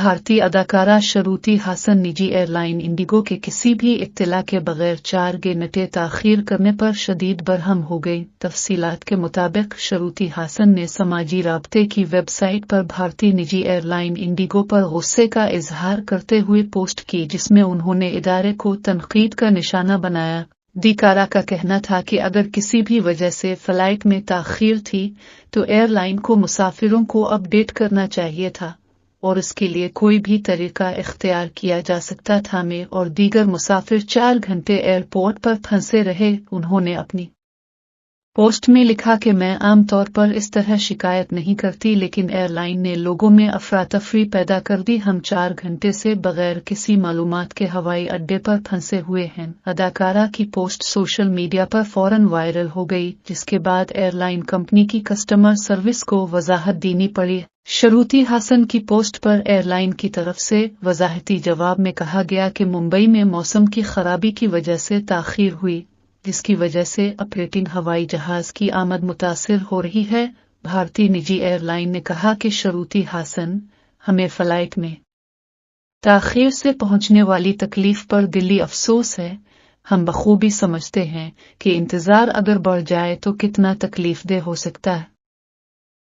بھارتی اداکارہ شروتی ہاسن نجی ایئر لائن انڈیگو کے کسی بھی اطلاع کے بغیر 4 گھنٹے تاخیر کرنے پر شدید برہم ہو گئی۔ تفصیلات کے مطابق شروتی ہاسن نے سماجی رابطے کی ویب سائٹ پر بھارتی نجی ایئر لائن انڈیگو پر غصے کا اظہار کرتے ہوئے پوسٹ کی، جس میں انہوں نے ادارے کو تنقید کا نشانہ بنایا۔ اداکارہ کا کہنا تھا کہ اگر کسی بھی وجہ سے فلائٹ میں تاخیر تھی تو ایئر لائن کو مسافروں کو اپ ڈیٹ کرنا چاہیے تھا اور اس کے لیے کوئی بھی طریقہ اختیار کیا جا سکتا تھا۔ میں اور دیگر مسافر 4 گھنٹے ایئرپورٹ پر پھنسے رہے۔ انہوں نے اپنی پوسٹ میں لکھا کہ میں عام طور پر اس طرح شکایت نہیں کرتی، لیکن ایئر لائن نے لوگوں میں افراتفری پیدا کر دی۔ ہم 4 گھنٹے سے بغیر کسی معلومات کے ہوائی اڈے پر پھنسے ہوئے ہیں۔ اداکارہ کی پوسٹ سوشل میڈیا پر فوراً وائرل ہو گئی، جس کے بعد ایئر لائن کمپنی کی کسٹمر سروس کو وضاحت دینی پڑی۔ شروتی ہاسن کی پوسٹ پر ایئر لائن کی طرف سے وضاحتی جواب میں کہا گیا کہ ممبئی میں موسم کی خرابی کی وجہ سے تاخیر ہوئی، جس کی وجہ سے آپریٹنگ ہوائی جہاز کی آمد متاثر ہو رہی ہے۔ بھارتی نجی ایئر لائن نے کہا کہ شروتی ہاسن، ہمیں فلائٹ میں تاخیر سے پہنچنے والی تکلیف پر دلی افسوس ہے۔ ہم بخوبی سمجھتے ہیں کہ انتظار اگر بڑھ جائے تو کتنا تکلیف دہ ہو سکتا ہے۔